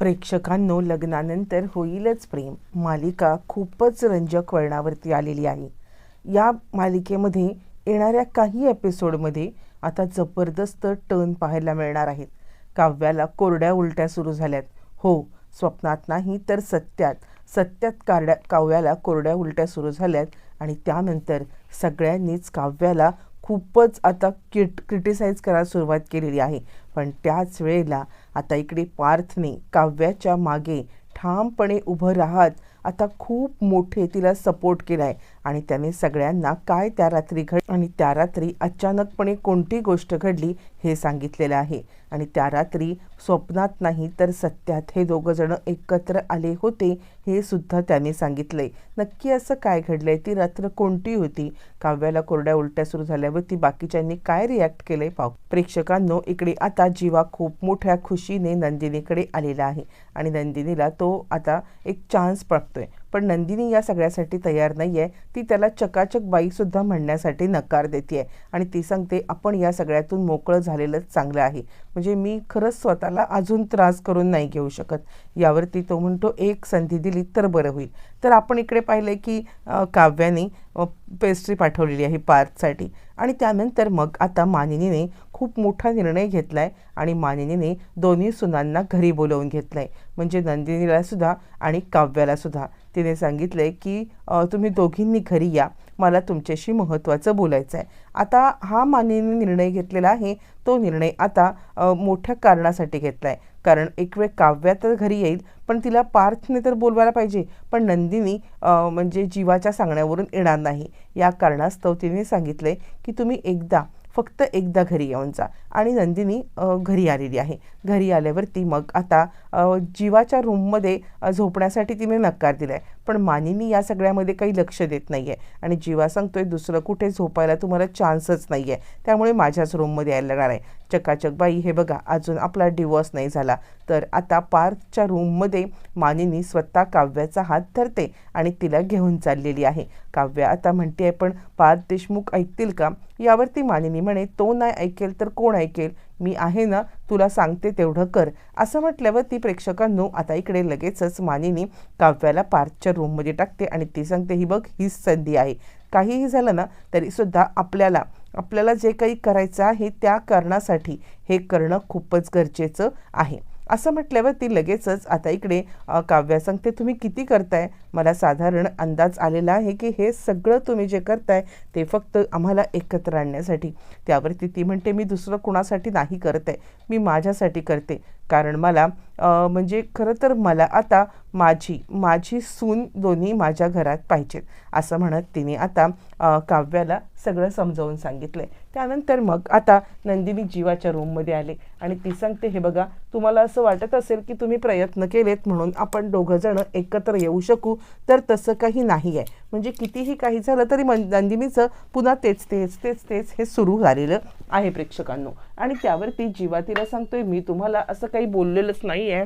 प्रेक्षकांनो, लग्नानंतर होईलच प्रेम मालिका खूपच रंजक वळणावरती आलेली आहे. या मालिकेमध्ये येणाऱ्या काही एपिसोडमध्ये आता जबरदस्त टर्न पाहायला मिळणार आहेत. काव्याला कोरड्या उलट्या सुरू झाल्यात. हो, स्वप्नात नाही तर सत्यात. काव्याला कोरड्या उलट्या सुरू झाल्यात आणि त्यानंतर सगळ्यांनीच काव्याला खूपच आता क्रिटिसाइज करायला सुरुवात केलेली आहे. पण त्याच वेळेला आता इकडे पार्थने काव्याच्या मागे ठामपणे उभं राहत आता खूप मोठे तिला सपोर्ट केला आहे आणि त्याने सगळ्यांना काय त्या रात्री अचानकपणे कोणती गोष्ट घडली हे सांगितलेलं आहे. आणि त्या रात्री स्वप्नात नाही तर सत्यात हे दोघं जण एकत्र आले होते हे सुद्धा त्याने सांगितलंय. नक्की असं काय घडलंय, ती रात्र कोणती होती, काव्याला कोरड्या उलट्या सुरू झाल्यावरती बाकीच्यांनी काय रिॲक्ट केलंय पाहू. प्रेक्षकांनो, इकडे आता जीवा खूप मोठ्या खुशीने नंदिनीकडे आलेला आहे आणि नंदिनीला तो आता एक चान्स बघतोय. पण नंदिनी या सगळ्यासाठी तयार नाही आहे. ती त्याला चकाचक बाईसुद्धा म्हणण्यासाठी नकार देते आहे आणि ती सांगते आपण या सगळ्यातून मोकळं झालेलंच चांगलं आहे. म्हणजे मी खरंच स्वतःला अजून त्रास करून नाही घेऊ शकत. यावरती तो म्हणतो एक संधी दिली तर बरं होईल. तर आपण इकडे पाहिलं की काव्याने पेस्ट्री पाठवलेली आहे पार्थसाठी आणि त्यानंतर मग आता मानिनीने खूप मोठा निर्णय घेतला आहे आणि मानिनीने दोन्ही सुनांना घरी बोलवून घेतलं आहे. म्हणजे नंदिनीला सुद्धा आणि काव्याला सुद्धा तिने सांगितलं आहे की तुम्ही दोघींनी घरी या, मला तुमच्याशी महत्त्वाचं बोलायचं आहे. आता हा मानिनीने निर्णय घेतलेला आहे. तो निर्णय आता मोठ्या कारणासाठी घेतला आहे. कारण एक वेळ काव्या तर घरी येईल पण तिला पार्थने तर बोलवायला पाहिजे. पण नंदिनी म्हणजे जीवाच्या सांगण्यावरून येणार नाही. या कारणास्तव तिने सांगितले की तुम्ही फक्त एकदा घरी येऊन जा आणि नंदिनी घरी आलेली आहे. घरी आल्यावरती मग आता जीवाच्या रूममध्ये झोपण्यासाठी तिने नकार दिला आहे. पण मानिनी या सगळ्यामध्ये काही लक्ष देत नाही आहे आणि जीवा सांगतोय दुसरं कुठे झोपायला तुम्हाला चान्सच नाही आहे, त्यामुळे माझ्याच रूममध्ये यायला लागणार आहे. चकाचक बाई, हे बघा अजून आपला डिवोर्स नाही झाला. तर आता पार्थच्या रूममध्ये मानिनी स्वतः काव्याचा हात धरते आणि तिला घेऊन चाललेली आहे. काव्या आता म्हणते आहे पण पार्थ देशमुख ऐकतील का. यावरती मानिनी म्हणे तो नाही ऐकेल तर कोण ऐकेल, मी आहे ना, तुला सांगते तेवढं कर. असं म्हटल्यावर ती प्रेक्षकांनो आता इकडे लगेचच मानिनी काव्याला पार्थच्या रूममध्ये टाकते आणि ती सांगते ही बघ हीच संधी आहे. काहीही झालं ना तरीसुद्धा आपल्याला जे काही करायचं आहे त्या कारणासाठी हे करणं खूपच गरजेचं आहे. असं म्हटल्यावर ती लगेचच आता इकडे काव्या सांगते तुम्ही किती करताय, मला साधारण अंदाज आलेला आहे की हे सगळं तुम्ही जे करताय ते फक्त आम्हाला एकत्र आणण्यासाठी. त्यावरती ती म्हणते मी दुसरं कुणासाठी नाही करत आहे, मी माझ्यासाठी करते. कारण मला म्हणजे खरं तर मला आता माझी सून दोन्ही माझ्या घरात पाहिजेत. असं म्हणत तिने आता काव्याला सगळं समजावून सांगितलंय. त्यानंतर मग आता नंदिनी जीवाच्या रूममध्ये आले आणि ती सांगते हे बघा तुम्हाला असं वाटत असेल की तुम्ही प्रयत्न केलेत म्हणून आपण दोघं जण एकत्र येऊ शकू, तर तसं काही नाही आहे. म्हणजे कितीही काही झालं तरी नंदिनीचं पुन्हा तेच हे सुरू झालेलं आहे प्रेक्षकांनो. आणि त्यावरती जीवा तिला सांगतोय मी तुम्हाला असं काही बोललेलंच नाही आहे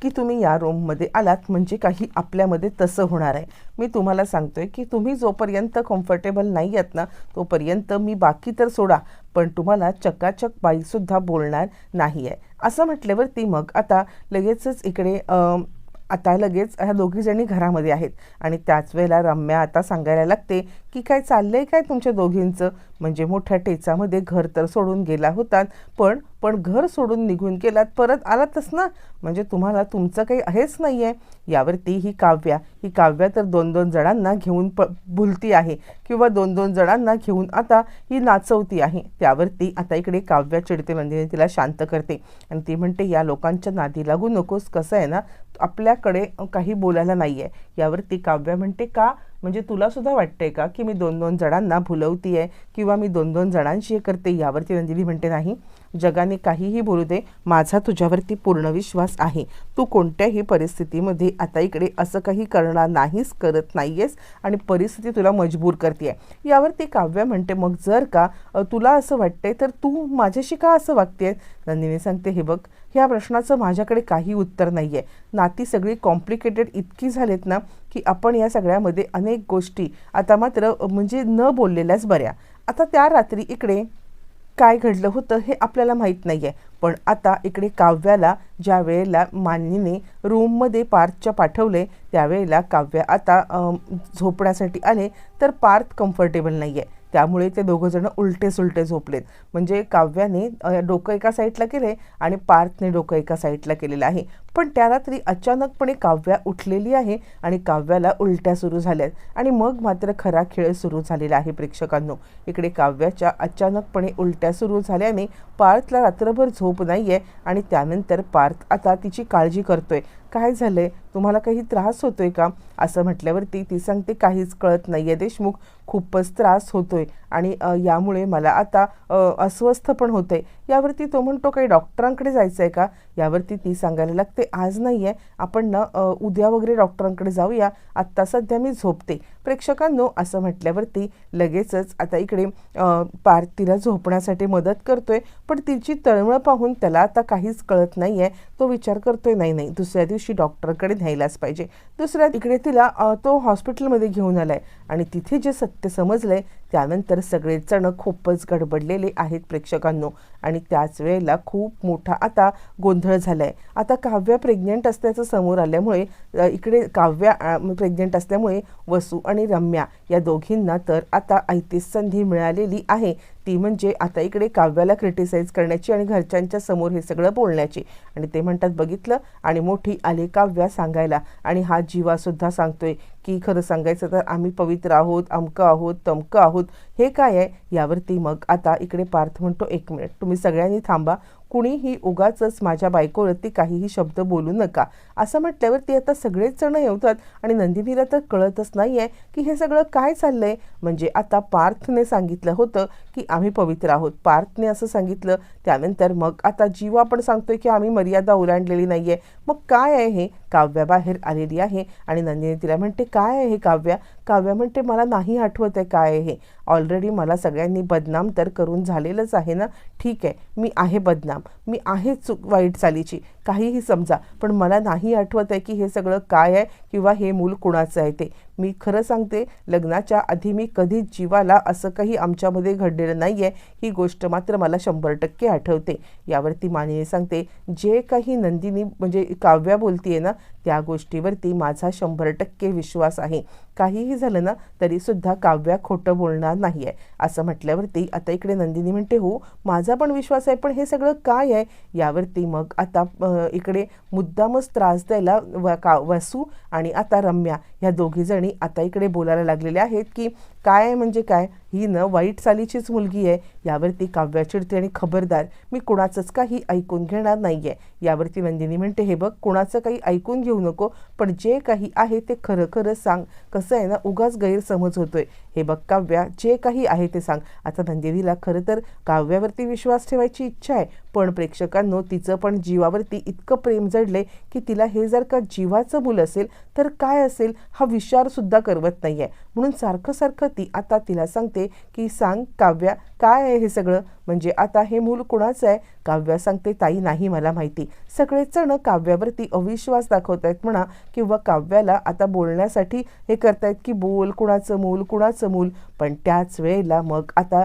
की तुम्ही या रूममध्ये आलात म्हणजे काही आपल्यामध्ये तसं होणार आहे. मी तुम्हाला सांगतोय की तुम्ही जोपर्यंत कम्फर्टेबल नाही आहेत ना तोपर्यंत मी बाकी तर सोडा पण तुम्हाला चकाचक बाईसुद्धा बोलणार नाही आहे. असं म्हटल्यावरती मग आता लगेचच इकडे लगेच ह्या दोघीजणी घरामध्ये आहेत आणि त्याच वेळेला रम्या आता सांगायला लागते की काय चाललंय काय तुमच्या दोघींचं. म्हणजे मोठ्या टेचामध्ये घर तर सोडून गेला होतात पण घर सोडून निघून गेलात परत आलातच ना, म्हणजे तुम्हाला तुमचं काही हेच नाही आहे. यावरती ही काव्या तर दोन जणांना घेऊन भुलती आहे किंवा दोन जणांना घेऊन आता ही नाचवती आहे. त्यावरती आता इकडे काव्या चिडते, नंदिनी तिला शांत करते आणि ती म्हणते या लोकांच्या नादी लागू नकोस, कसं आहे ना आपल्याकडे काही बोलायला नाही आहे. यावरती काव्या म्हणते का, म्हणजे तुला सुद्धा वाटतंय का की मी दोन जणांना भुलवती आहे किंवा मी दोन जणांशी करते. यावरती नंदिनी म्हणते नाही, जगाने काहीही बोलू दे, माझा तुझ्यावरती पूर्ण विश्वास आहे. तू कोणत्याही परिस्थितीमध्ये आता इकडे असं काही करत नाहीयेस आणि परिस्थिती तुला मजबूर करते. यावरती काव्या म्हणते मग जर का तुला असं वाटतंय तर तू माझ्याशी का असं वागतेय. नंदिनी सांगते हे बघ ह्या प्रश्नाचं माझ्याकडे काही उत्तर नाही आहे. नाती सगळी कॉम्प्लिकेटेड इतकी झालेत ना की आपण या सगळ्यामध्ये अनेक गोष्टी आता मात्र म्हणजे न बोललेल्याच बऱ्या. आता त्या रात्री इकडे काय घडलं होतं हे आपल्याला माहीत नाही आहे. पण आता इकडे काव्याला ज्या वेळेला मान्यने रूममध्ये पार्थच्या पाठवले त्यावेळेला काव्य आता झोपण्यासाठी आले तर पार्थ कम्फर्टेबल नाही आहे. त्यामुळे ते दोघंजणं उलटे सुलटे झोपलेत. म्हणजे काव्याने डोकं एका साईडला केले आणि पार्थने डोकं एका साईडला केलेलं आहे. पण त्या रात्री अचानकपणे काव्या उठलेली आहे आणि काव्याला उलट्या सुरू झाल्यात आणि मग मात्र खरा खेळ सुरू झालेला आहे प्रेक्षकांनो. इकडे काव्याच्या अचानकपणे उलट्या सुरू झाल्याने पार्थला रात्रभर झोप नाही आहे आणि त्यानंतर पार्थ आता तिची काळजी करतोय. काय झालंय, तुम्हाला काही त्रास होतोय का असं म्हटल्यावरती ती सांगते काहीच कळत नाही आहे देशमुख, खूपच त्रास होतोय आणि यामुळे मला आता अस्वस्थ पण होते. यावरती तो म्हणतो काही डॉक्टरांकडे जायचं आहे का. यावरती ती सांगायला लागते आज नाही आहे, आपण ना उद्या वगैरे डॉक्टरांकडे जाऊया, आत्ता सध्या मी झोपते. प्रेक्षकांनो असं म्हटल्यावरती लगेचच आता इकडे पार्थ तिला झोपण्यासाठी मदत करतोय. पण तिची तळमळ पाहून त्याला आता काहीच कळत नाही आहे. तो विचार करतोय नाही दुसऱ्या दिवशी डॉक्टरकडे न्यायलाच पाहिजे. दुसऱ्या इकडे तिला तो हॉस्पिटलमध्ये घेऊन आलाय आणि तिथे जे सत्य समजलंय त्यानंतर सगळेच जण खूपच गडबडलेले आहेत प्रेक्षकांनो. आणि त्याच वेळेला खूप मोठा आता गोंधळ झालाय. आता काव्या प्रेग्नेंट असल्याचं समोर आल्यामुळे इकडे काव्या प्रेग्नेंट असल्यामुळे वसू आणि रम्या या दोघींना तर आता ऐतीस संधी मिळालेली आहे. ती म्हणजे आता इकडे काव्याला क्रिटिसाइज करण्याची आणि घरच्यांच्या समोर हे सगळं बोलण्याची. आणि ते म्हणतात बघितलं, आणि मोठी आली काव्या सांगायला आणि हा जीवासुद्धा सांगतोय की खरं सांगायचं तर आम्ही पवित्र आहोत, अमकं आहोत, तमकं आहोत. हे काय आहे. यावरती मग आता इकडे पार्थ म्हणतो एक मिनिट तुम्ही सगळ्यांनी थांबा, कुणीही उगाचच माझ्या बायकोवरती काहीही शब्द बोलू नका असं म्हटल्यावरती आता सगळेच जण येतात आणि नंदिनीला तर कळतच नाही आहे की हे सगळं काय चाललंय. म्हणजे आता पार्थने सांगितलं होतं की आम्ही पवित्र आहोत, पार्थने असं सांगितलं, त्यानंतर मग आता जीवा पण सांगतोय की आम्ही मर्यादा ओलांडलेली नाहीये. मग काय आहे हे. काव्या बाहेर आलेली आहे आणि नंदिनी तिला म्हणते काय आहे हे काव्या. काव्या म्हणते मला नाही आठवत आहे काय आहे हे. ऑलरेडी मला सगळ्यांनी बदनाम तर करून झालेलंच आहे ना. ठीक आहे मी आहे बदनाम, मी आहे वाईट चालीची, काहीही समजा, पण मला नाही आठवत आहे की हे सगळं काय आहे किंवा हे मूल कुणाचं आहे ते. मी खरं सांगते लग्नाच्या आधी मी कधीच जीवाला असं काही आमच्यामध्ये घडलेलं नाही आहे, ही गोष्ट मात्र मला 100% आठवते. यावरती मानिनी सांगते जे काही नंदिनी म्हणजे काव्या बोलतीये ना त्या गोष्टीवरती माझा 100% विश्वास आहे. काहीही झालं ना तरीसुद्धा काव्या खोटं बोलणार नाही आहे असं म्हटल्यावरती आता इकडे नंदिनी म्हणते हो माझा पण विश्वास आहे, पण हे सगळं काय आहे. यावरती मग आता इकडे मुद्दामच त्रास द्यायला वसू आणि आता रम्या ह्या दोघीजणी आता इकडे बोलायला लागलेल्या आहेत की काय आहे म्हणजे काय, ही न वाईट चालीचीच मुलगी आहे. यावरती काव्या चिडते आणि खबरदार मी कुणाचंच काही ऐकून घेणार नाही आहे. यावरती नंदिनी म्हणते हे बघ कुणाचं काही ऐकून घेऊ नको, पण जे काही आहे ते खरं खरं सांग. कसं आहे ना उगाच गैरसमज होतोय. हे बघ काव्या जे काही आहे ते सांग. आता नंदिनीला खरं तर काव्यावरती विश्वास ठेवायची इच्छा आहे, पण प्रेक्षकांनो तिचं पण जीवावरती इतकं प्रेम जडले की तिला हे जर का जीवाचं मूल असेल तर काय असेल हा विचारसुद्धा करवत नाही आहे. म्हणून सारखं सारखं ती आता तिला सांगते की सांग काव्या काय आहे हे सगळं, म्हणजे आता हे मूल कुणाचं आहे. काव्या सांगते ताई नाही मला माहिती. सगळेच जण काव्यावरती अविश्वास दाखवत आहेत म्हणा किंवा काव्याला आता बोलण्यासाठी हे करतायत की बोल कुणाचं मूल कुणाचं मूल. पण त्याच वेळेला मग आता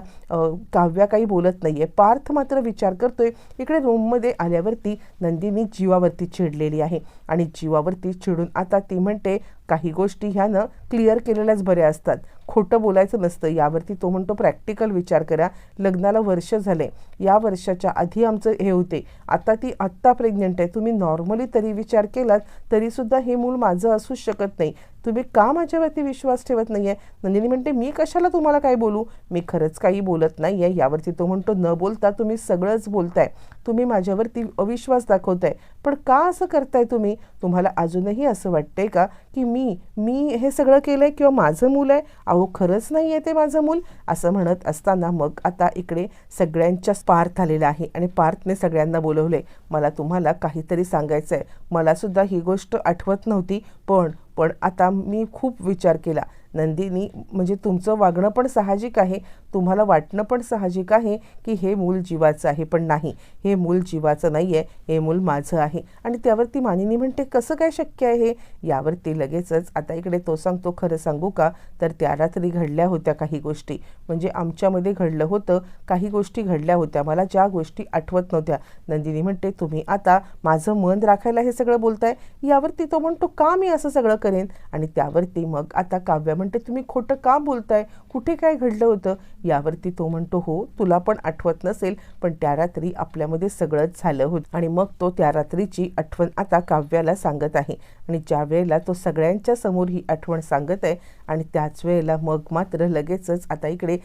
काव्या काही बोलत नाही आहे. पार्थ मात्र विचार करतोय. इकडे रूममध्ये आल्यावरती नंदिनी जीवावरती चिडलेली आहे आणि जीवावरती चिडून आता ती म्हणते काही गोष्टी ह्यानं क्लिअर केलेल्याच बऱ्या असतात, खोटं बोलायचं नसतं. यावरती तो म्हणतो प्रॅक्टिकल विचार करा, लग्नाला वर्ष झाले, या वर्षाच्या आधी आमचं हे होते, आता ती आत्ता प्रेग्नंट आहे. तुम्ही नॉर्मली तरी विचार केलात तरीसुद्धा हे मूल माझं असूच शकत नाही. तुम्ही का माझ्यावरती विश्वास ठेवत नाही आहे. नंदिनी म्हणते मी कशाला तुम्हाला काय बोलू, मी खरंच काही बोलत नाही आहे. यावरती तो म्हणतो न बोलता तुम्ही सगळंच बोलताय, तुम्ही माझ्यावरती अविश्वास दाखवताय, पण का असं करताय तुम्ही. तुम्हाला अजूनही असं वाटतंय का की मी हे सगळं केलंय किंवा माझं मूल आहे. अहो खरंच नाही आहे ते माझं मूल. असं म्हणत असताना मग आता इकडे सगळ्यांच्याच पार्थ आलेला आहे आणि पार्थने सगळ्यांना बोलवले. मला तुम्हाला काहीतरी सांगायचं आहे. मला सुद्धा ही गोष्ट आठवत नव्हती, पण आता मी खूप विचार केला. नंदिनी म्हणजे तुमचं वागणं पण साहजिक आहे, तुम्हाला वाटणं पण साहजिक आहे की हे मूल जीवाचं आहे, पण नाही, हे मूल जीवाचं नाही आहे, हे मूल माझं आहे. आणि त्यावरती मानिनी म्हणते कसं काय शक्य आहे. यावरती लगेचच आता इकडे तो सांगतो, खरं सांगू का, तर त्या रात्री घडल्या होत्या काही गोष्टी, म्हणजे आमच्यामध्ये घडलं होतं, काही गोष्टी घडल्या होत्या, मला ज्या गोष्टी आठवत नव्हत्या. नंदिनी म्हणते तुम्ही आता माझं मन राखायला हे सगळं बोलताय. यावरती तो म्हणतो का मी असं सगळं करेन. आणि त्यावरती मग आता काव्या म्हणते तुम्ही खोटं का बोलताय, कुठे काय घडलं होतं. यावरती तो म्हणतो हो तुला पण आठवत नसेल, पण त्या रात्री आपल्यामध्ये सगळंच झालं होतं. आणि मग तो त्या रात्रीची आठवण आता काव्याला सांगत आहे. आणि ज्या वेळेला तो सगळ्यांच्या समोर ही आठवण सांगत आहे आणि त्याच वेळेला मग मात्र लगेचच आता इकडे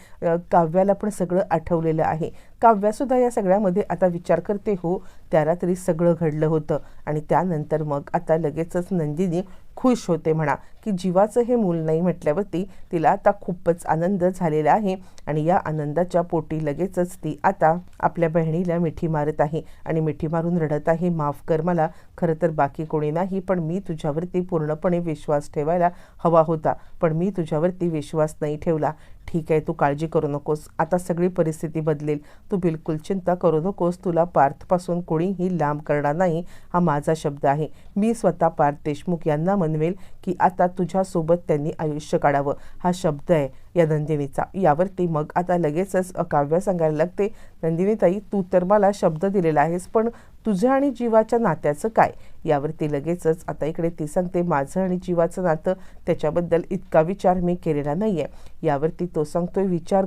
काव्याला पण सगळं आठवलेलं आहे. काव्यासुद्धा या सगळ्यामध्ये आता विचार करते, हो त्या रात्री सगळं घडलं होतं. आणि त्यानंतर मग आता लगेचच नंदिनी खुश होते म्हणा, की जीवाचं हे मूल नाही म्हटल्यावरती तिला आता खूपच आनंद झालेला आहे. आणि या आनंदाच्या पोटी लगेचच ती आता आपल्या बहिणीला मिठी मारत आहे आणि मिठी मारून रडत आहे, माफ कर मला, खरं तर बाकी कोणी नाही, पण मी तुझ्यावरती पूर्णपणे विश्वास ठेवायला हवा होता, पण मी तुझ्यावरती विश्वास नाही ठेवला. ठीक आहे, तू काळजी करू नकोस, आता सगळी परिस्थिती बदलेल, तू बिलकुल चिंता करू नकोस, तुला पार्थपासून कोणीही लांब करणार नाही, हा माझा शब्द आहे. मी स्वतः पार्थ देशमुख यांना म्हणवेल की आता तुझ्यासोबत त्यांनी आयुष्य काढावं, हा शब्द आहे या नंदिनीचा. यावरती मग आता लगेचच काव्य सांगायला लागते, नंदिनीताई तू तर मला शब्द दिलेला आहेस, पण तुझं आणि जीवाच्या नात्याचं काय. यावरती लगेचच आता इकडे ती सांगते, माझं आणि जीवाचं नातं त्याच्याबद्दल इतका विचार मी केलेला नाही आहे. यावरती तो सांगतोय, विचार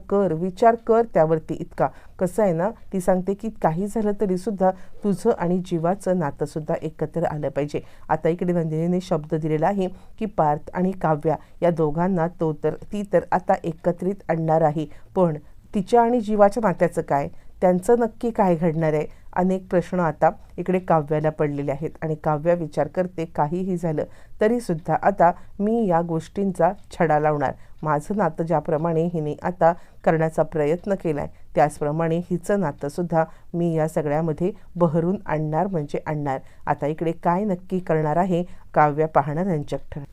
कर त्यावरती इतका. कसं आहे ना, ती सांगते की काही झालं तरीसुद्धा तुझं आणि जीवाचं नातंसुद्धा एकत्र आलं पाहिजे. आता इकडे नंदिनीने शब्द दिलेला आहे की पार्थ आणि काव्या या दोघांना ती तर आता एकत्रित आणणार आहे, पण तिच्या आणि जीवाच्या नात्याचं काय, त्यांचं नक्की काय घडणार आहे. अनेक प्रश्न आता इकडे काव्याला पडलेले आहेत. आणि काव्या विचार करते, काहीही झालं तरीसुद्धा आता मी या गोष्टींचा छडा लावणार. माझं नातं ज्याप्रमाणे हिने आता करण्याचा प्रयत्न केला आहे, त्याचप्रमाणे हिचं नातंसुद्धा मी या सगळ्यामध्ये बहरून आणणार म्हणजे आणणार. आता इकडे काय नक्की करणार आहे काव्या पाहणं रंजक ठरेल.